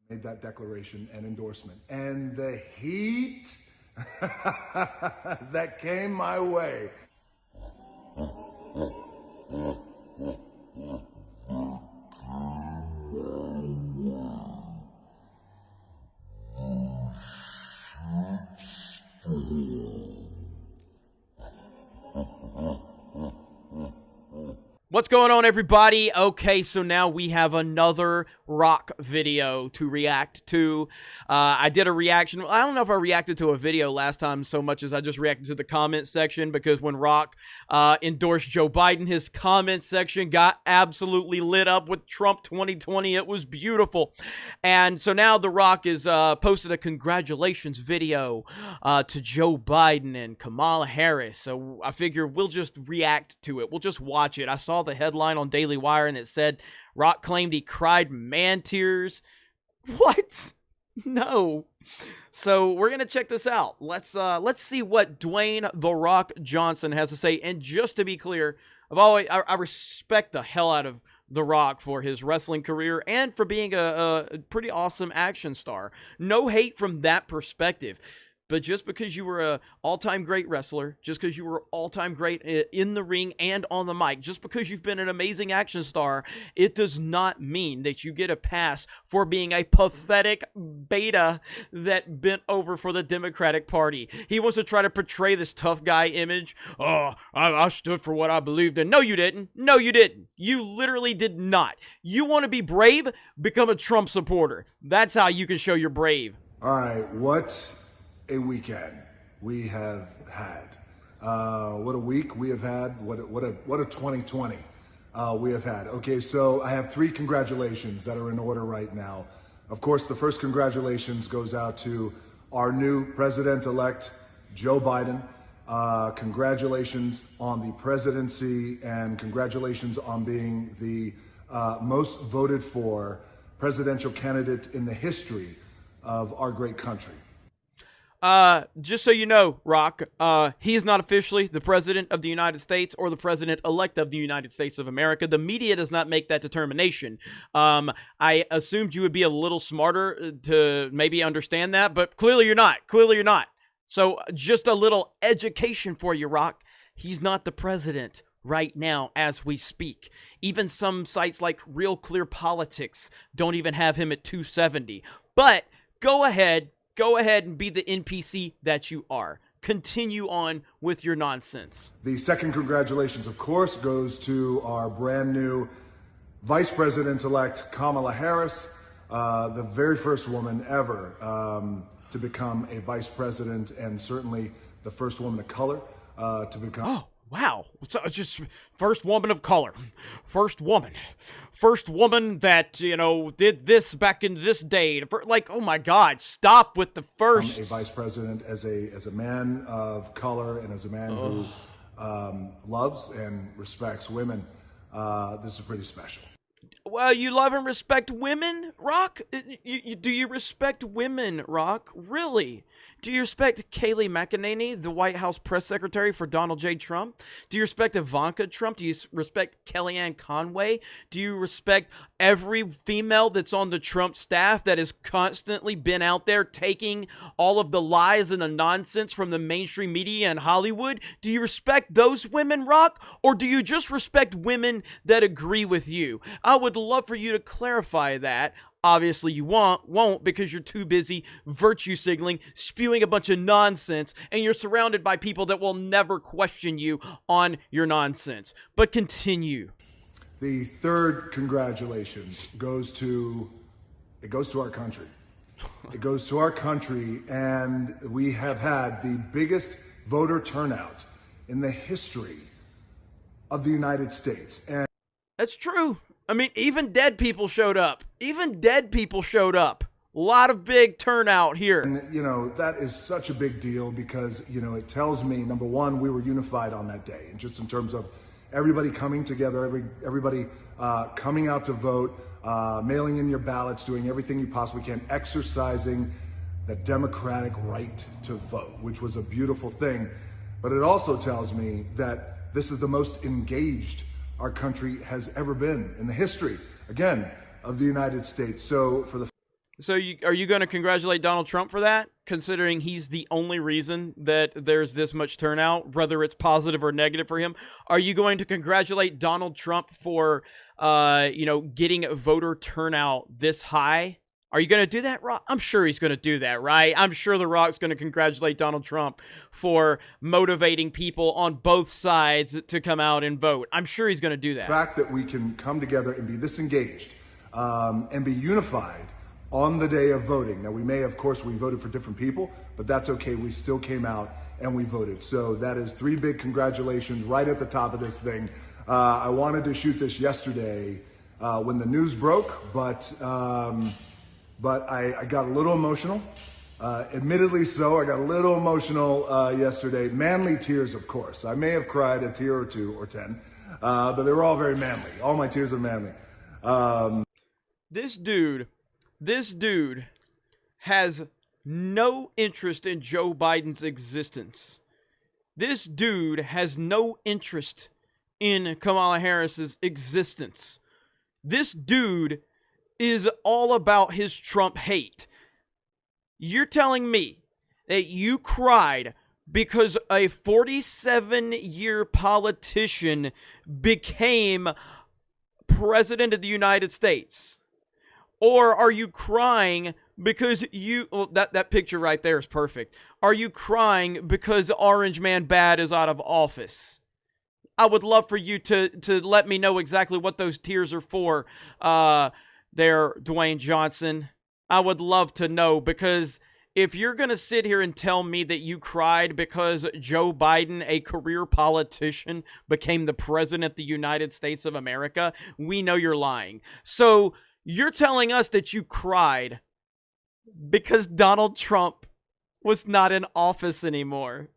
made that declaration and endorsement. And the heat that came my way. What's going on, everybody? Okay, so now we have another Rock video to react to. I did a reaction. I don't know if I reacted to a video last time so much as I just reacted to the comment section, because when Rock endorsed Joe Biden, his comment section got absolutely lit up with Trump 2020. It was beautiful. And so now The Rock is posted a congratulations video to Joe Biden and Kamala Harris. So I figure we'll just react to it. We'll just watch it. I saw the headline on Daily Wire and it said Rock claimed he cried man tears. What? No. So we're gonna check this out. Let's see what Dwayne "The Rock" Johnson has to say. And just to be clear, I respect the hell out of The Rock for his wrestling career and for being a pretty awesome action star. No hate from that perspective. But just because you were an all-time great wrestler, just because you were all-time great in the ring and on the mic, just because you've been an amazing action star, it does not mean that you get a pass for being a pathetic beta that bent over for the Democratic Party. He wants to try to portray this tough guy image. Oh, I stood for what I believed in. No, you didn't. No, you didn't. You literally did not. You want to be brave? Become a Trump supporter. That's how you can show you're brave. All right, what a weekend we have had. What a week we have had. What a 2020 we have had. Okay, so I have 3 congratulations that are in order right now. Of course, the first congratulations goes out to our new president-elect, Joe Biden. Congratulations on the presidency, and congratulations on being the most voted for presidential candidate in the history of our great country. Just so you know, Rock, he is not officially the president of the United States or the president-elect of the United States of America. The media does not make that determination. I assumed you would be a little smarter to maybe understand that, but clearly you're not. Clearly you're not. So just a little education for you, Rock. He's not the president right now as we speak. Even some sites like Real Clear Politics don't even have him at 270. But go ahead and be the NPC that you are. Continue on with your nonsense. The second congratulations, of course, goes to our brand new Vice President-elect Kamala Harris, the very first woman ever to become a vice president, and certainly the first woman of color to become... Oh, wow. So just first woman of color. First woman that, you know, did this back in this day. Like, oh my God, stop with the first. A vice president as a man of color and as a man who loves and respects women. This is pretty special. Well, you love and respect women, Rock? Do you respect women, Rock? Really? Do you respect Kayleigh McEnany, the White House press secretary for Donald J. Trump? Do you respect Ivanka Trump? Do you respect Kellyanne Conway? Do you respect every female that's on the Trump staff that has constantly been out there taking all of the lies and the nonsense from the mainstream media and Hollywood? Do you respect those women, Rock? Or do you just respect women that agree with you? I would love for you to clarify that. Obviously, you won't because you're too busy virtue signaling, spewing a bunch of nonsense, and you're surrounded by people that will never question you on your nonsense. But continue. The third congratulations goes to our country. It goes to our country, and we have had the biggest voter turnout in the history of the United States. And that's true. I mean, even dead people showed up. Even dead people showed up. A lot of big turnout here. And, you know, that is such a big deal because, you know, it tells me, number one, we were unified on that day. And just in terms of everybody coming together, everybody coming out to vote, mailing in your ballots, doing everything you possibly can, exercising the democratic right to vote, which was a beautiful thing. But it also tells me that this is the most engaged our country has ever been in the history, again, of the United States. So for the... So are you going to congratulate Donald Trump for that, considering he's the only reason that there's this much turnout, whether it's positive or negative for him? Are you going to congratulate Donald Trump for, getting voter turnout this high? Are you going to do that, Rock? I'm sure he's going to do that, right? I'm sure The Rock's going to congratulate Donald Trump for motivating people on both sides to come out and vote. I'm sure he's going to do that. The fact that we can come together and be this engaged and be unified on the day of voting. Now, we voted for different people, but that's okay. We still came out and we voted. So that is 3 big congratulations right at the top of this thing. I wanted to shoot this yesterday when the news broke, but I got a little emotional. Admittedly so, I got a little emotional yesterday. Manly tears, of course. I may have cried a tear or 2 or 10, but they were all very manly. All my tears are manly. This dude has no interest in Joe Biden's existence. This dude has no interest in Kamala Harris's existence. This dude is all about his Trump hate. You're telling me that you cried because a 47-year politician became president of the United States? Or are you crying because that picture right there is perfect. Are you crying because Orange Man Bad is out of office? I would love for you to let me know exactly what those tears are for, there, Dwayne Johnson. I would love to know, because if you're going to sit here and tell me that you cried because Joe Biden, a career politician, became the president of the United States of America, we know you're lying. So you're telling us that you cried because Donald Trump was not in office anymore.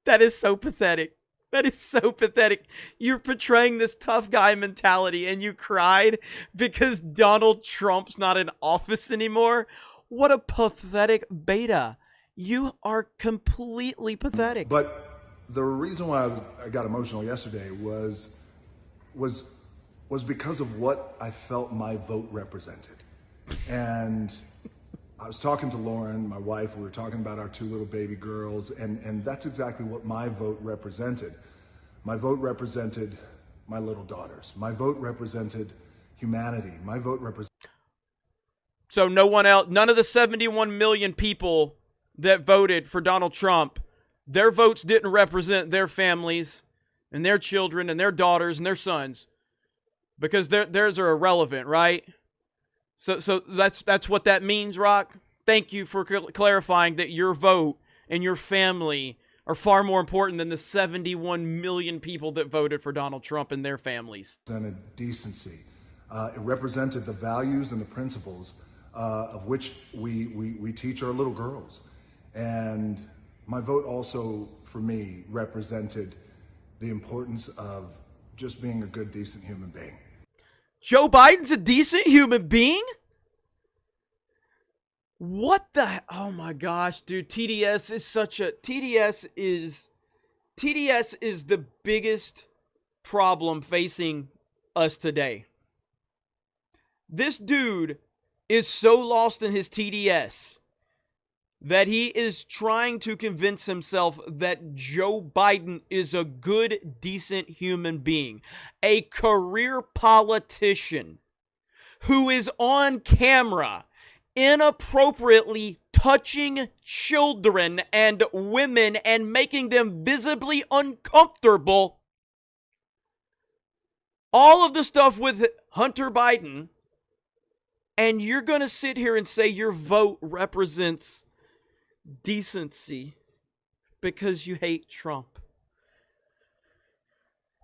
That is so pathetic. That is so pathetic. You're portraying this tough guy mentality and you cried because Donald Trump's not in office anymore? What a pathetic beta. You are completely pathetic. But the reason why I got emotional yesterday was because of what I felt my vote represented. And I was talking to Lauren, my wife, we were talking about our 2 little baby girls, and that's exactly what my vote represented. My vote represented my little daughters. My vote represented humanity. My vote represented... So no one else, none of the 71 million people that voted for Donald Trump, their votes didn't represent their families and their children and their daughters and their sons, because theirs are irrelevant, right? So that's what that means, Rock. Thank you for clarifying that your vote and your family are far more important than the 71 million people that voted for Donald Trump and their families. And decency. It represented the values and the principles of which we teach our little girls. And my vote also, for me, represented the importance of just being a good, decent human being. Joe Biden's a decent human being? What the... Oh my gosh, dude. TDS is the biggest problem facing us today. This dude is so lost in his TDS that he is trying to convince himself that Joe Biden is a good, decent human being. A career politician who is on camera inappropriately touching children and women and making them visibly uncomfortable. All of the stuff with Hunter Biden. And you're going to sit here and say your vote represents decency because you hate Trump.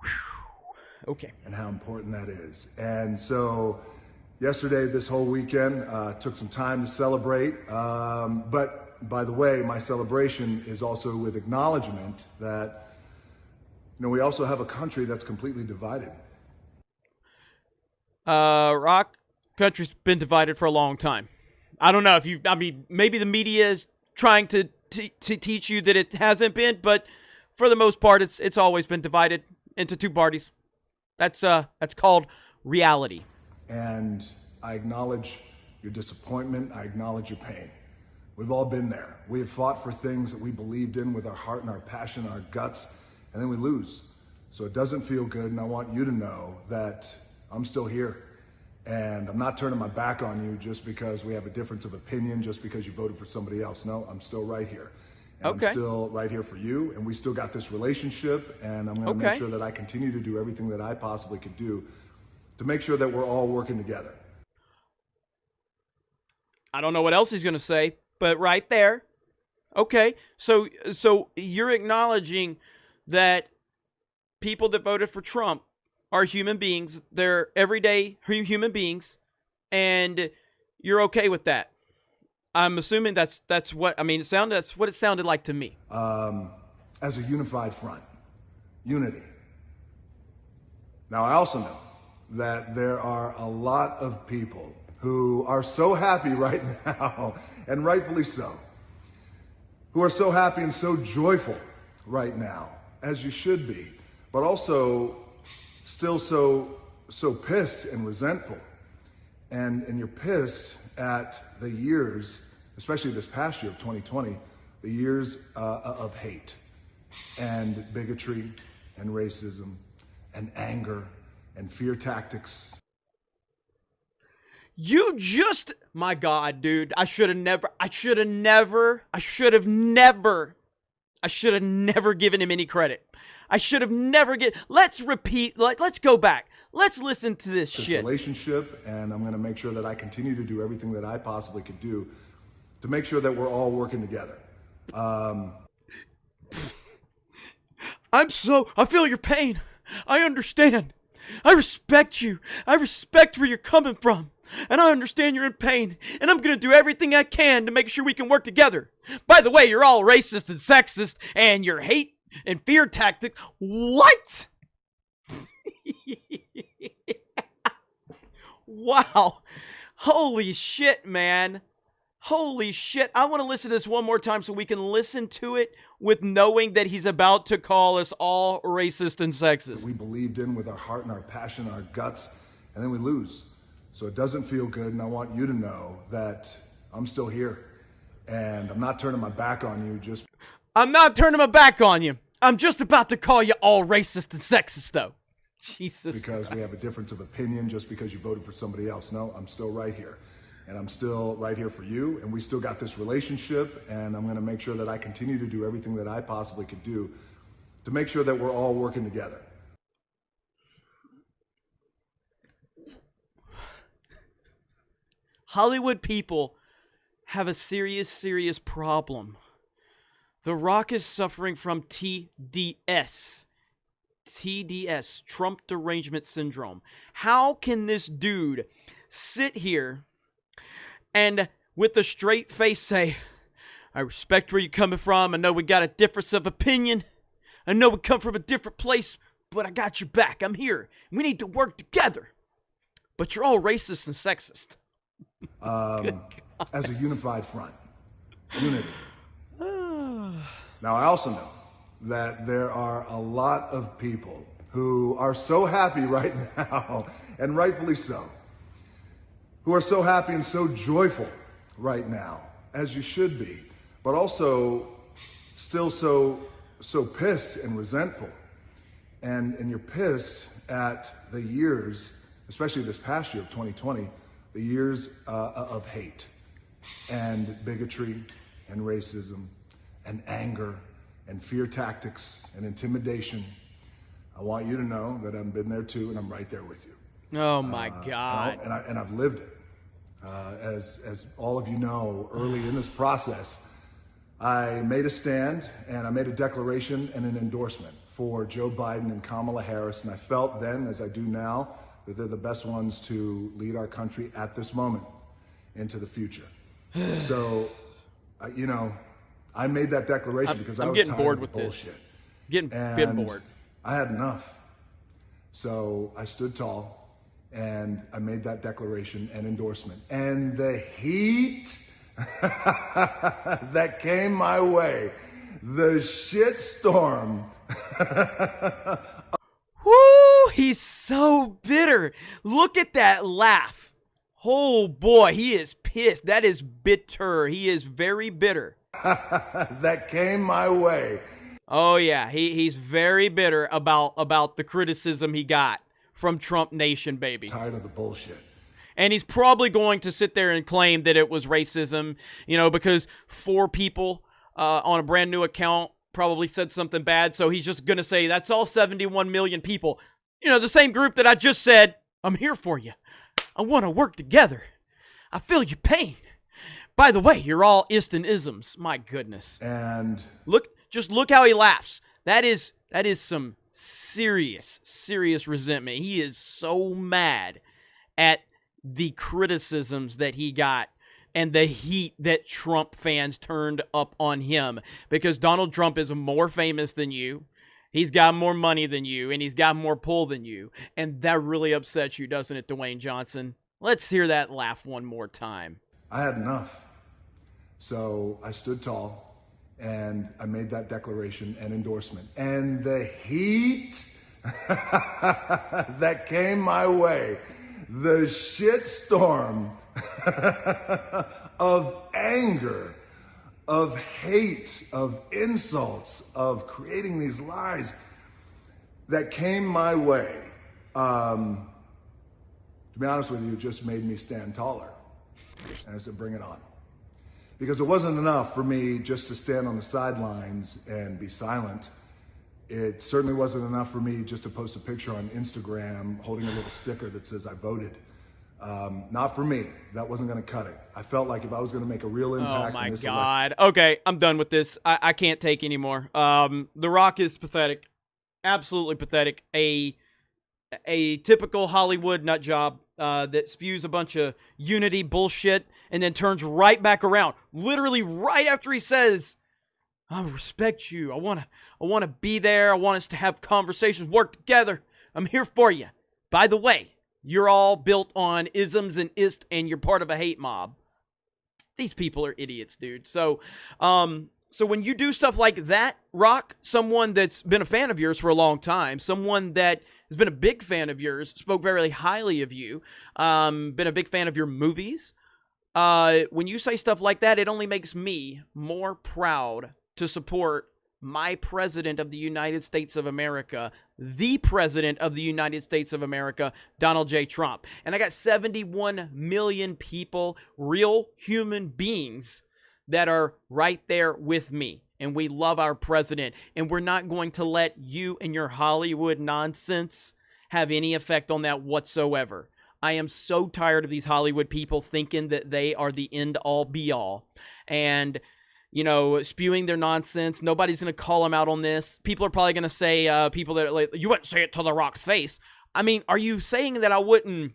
Whew. Okay. And how important that is. And so yesterday, this whole weekend, took some time to celebrate. But by the way, my celebration is also with acknowledgement that, we also have a country that's completely divided. Rock, country's been divided for a long time. I don't know if maybe the media is trying to teach you that it hasn't been, but for the most part, it's always been divided into 2 parties. That's called reality. And I acknowledge your disappointment. I acknowledge your pain. We've all been there. We have fought for things that we believed in with our heart and our passion, our guts, and then we lose. So it doesn't feel good, and I want you to know that I'm still here. And I'm not turning my back on you just because we have a difference of opinion, just because you voted for somebody else. No, I'm still right here. And Okay. I'm still right here for you, and we still got this relationship, and I'm going to make sure that I continue to do everything that I possibly could do to make sure that we're all working together. I don't know what else he's going to say, but right there. Okay. So you're acknowledging that people that voted for Trump are human beings. They're everyday human beings, and you're okay with that. I'm assuming that's what, I mean, that's what it sounded like to me. As a unified front, unity. Now, I also know that there are a lot of people who are so happy right now, and rightfully so, who are so happy and so joyful right now, as you should be, but also still so pissed and resentful. And you're pissed at the years, especially this past year of 2020, the years of hate and bigotry and racism and anger and fear tactics. You just, my God, dude, I should have never given him any credit. I should have never let's repeat, let's go back. Let's listen to this shit. Relationship, and I'm going to make sure that I continue to do everything that I possibly could do to make sure that we're all working together. I feel your pain. I understand. I respect you. I respect where you're coming from. And I understand you're in pain. And I'm going to do everything I can to make sure we can work together. By the way, you're all racist and sexist, and your hate and fear tactics. What? Wow. Holy shit, man. Holy shit. I want to listen to this one more time so we can listen to it with knowing that he's about to call us all racist and sexist. We believed in with our heart and our passion, our guts, and then we lose. So it doesn't feel good, and I want you to know that I'm still here. And I'm not turning my back on you just... I'm not turning my back on you. I'm just about to call you all racist and sexist, though. Jesus because Christ. We have a difference of opinion just because you voted for somebody else. No, I'm still right here. And I'm still right here for you, and we still got this relationship, and I'm going to make sure that I continue to do everything that I possibly could do to make sure that we're all working together. Hollywood people have a serious problem. The Rock is suffering from TDS, Trump Derangement Syndrome. How can this dude sit here and with a straight face say, I respect where you're coming from. I know we got a difference of opinion. I know we come from a different place, but I got your back. I'm here. We need to work together. But you're all racist and sexist. As a unified front, unity. Now, I also know that there are a lot of people who are so happy right now, and rightfully so, who are so happy and so joyful right now, as you should be, but also still so pissed and resentful. And you're pissed at the years, especially this past year of 2020, the years of hate and bigotry and racism and anger and fear tactics and intimidation. I want you to know that I've been there too, and I'm right there with you. Oh my God. And I've lived it. As all of you know, early in this process, I made a stand and I made a declaration and an endorsement for Joe Biden and Kamala Harris. And I felt then, as I do now, that they're the best ones to lead our country at this moment into the future. So, I made that declaration because I was getting tired bored of with the this. bullshit. Getting bored. I had enough. So I stood tall and I made that declaration and endorsement. And the heat that came my way, the shit storm. Woo! He's so bitter. Look at that laugh. Oh boy, he is pissed. That is bitter. He is very bitter. That came my way. Oh yeah, he's very bitter about the criticism he got from Trump Nation, baby. Tired of the bullshit. And he's probably going to sit there and claim that it was racism, because 4 people on a brand new account probably said something bad. So he's just going to say, that's all 71 million people. The same group that I just said, I'm here for you. I want to work together. I feel your pain. By the way, you're all isms. My goodness. And just look how he laughs. That is some serious resentment. He is so mad at the criticisms that he got and the heat that Trump fans turned up on him, because Donald Trump is more famous than you. He's got more money than you, and he's got more pull than you. And that really upsets you, doesn't it, Dwayne Johnson? Let's hear that laugh one more time. I had enough. So I stood tall and I made that declaration and endorsement. And the heat that came my way, the shitstorm of anger, of hate, of insults, of creating these lies that came my way, to be honest with you, it just made me stand taller. And I said, bring it on. Because it wasn't enough for me just to stand on the sidelines and be silent. It certainly wasn't enough for me just to post a picture on Instagram holding a little sticker that says I voted. Not for me. That wasn't going to cut it. I felt like if I was going to make a real impact. Oh my God. Okay, I'm done with this. I can't take anymore. The Rock is pathetic. Absolutely pathetic. A typical Hollywood nut job that spews a bunch of unity bullshit and then turns right back around. Literally right after he says, I respect you. I want to be there. I want us to have conversations, work together. I'm here for you. By the way, you're all built on isms and and you're part of a hate mob. These people are idiots, dude. So when you do stuff like that, Rock, someone that's been a fan of yours for a long time, someone that has been a big fan of yours, spoke very highly of you, been a big fan of your movies. When you say stuff like that, it only makes me more proud to support my president of the United States of America, the president of the United States of America, Donald J. Trump. And I got 71 million people, real human beings, that are right there with me. And we love our president. And we're not going to let you and your Hollywood nonsense have any effect on that whatsoever. I am so tired of these Hollywood people thinking that they are the end-all, be-all. And spewing their nonsense. Nobody's going to call them out on this. People are probably going to say, people that are like, you wouldn't say it to The Rock's face. I mean, are you saying that I wouldn't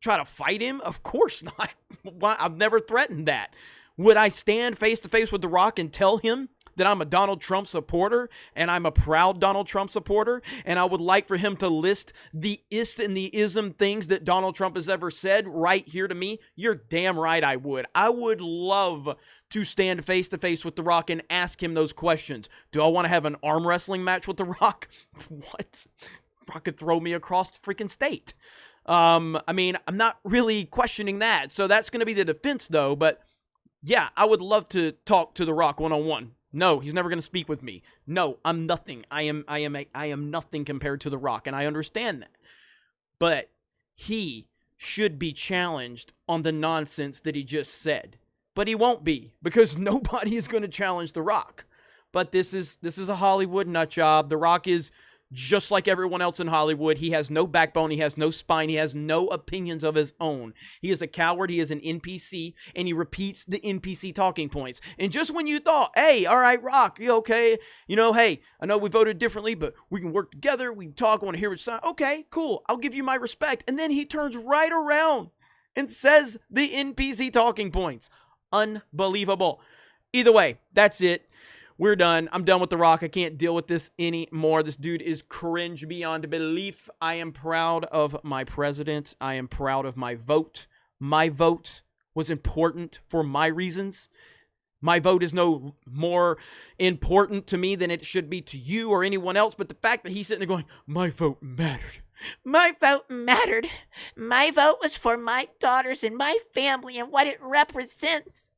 try to fight him? Of course not. I've never threatened that. Would I stand face to face with The Rock and tell him that I'm a Donald Trump supporter and I'm a proud Donald Trump supporter and I would like for him to list the and the ism things that Donald Trump has ever said right here to me? You're damn right I would. I would love to stand face to face with The Rock and ask him those questions. Do I want to have an arm wrestling match with The Rock? What? Rock could throw me across the freaking state. I mean, I'm not really questioning that. So that's going to be the defense though. But yeah, I would love to talk to The Rock one-on-one. No, he's never going to speak with me. No, I'm nothing. I am nothing compared to The Rock, and I understand that. But he should be challenged on the nonsense that he just said. But he won't be, because nobody is going to challenge The Rock. But this is a Hollywood nut job. The Rock is just like everyone else in Hollywood. He has no backbone. He has no spine. He has no opinions of his own. He is a coward. He is an NPC, and he repeats the NPC talking points. And just when you thought, hey, all right, Rock, you okay? Hey, I know we voted differently, but we can work together. We can talk. I want to hear what you say. Okay, cool. I'll give you my respect. And then he turns right around and says the NPC talking points. Unbelievable. Either way, that's it. We're done. I'm done with The Rock. I can't deal with this anymore. This dude is cringe beyond belief. I am proud of my president. I am proud of my vote. My vote was important for my reasons. My vote is no more important to me than it should be to you or anyone else. But the fact that he's sitting there going, my vote mattered. My vote mattered. My vote was for my daughters and my family and what it represents.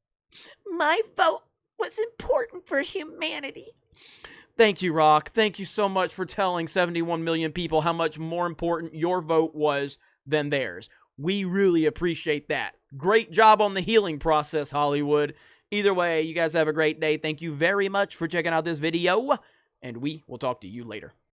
My vote was important for humanity. Thank you, Rock. Thank you so much for telling 71 million people how much more important your vote was than theirs. We really appreciate that. Great job on the healing process, Hollywood. Either way, you guys have a great day. Thank you very much for checking out this video, and we will talk to you later.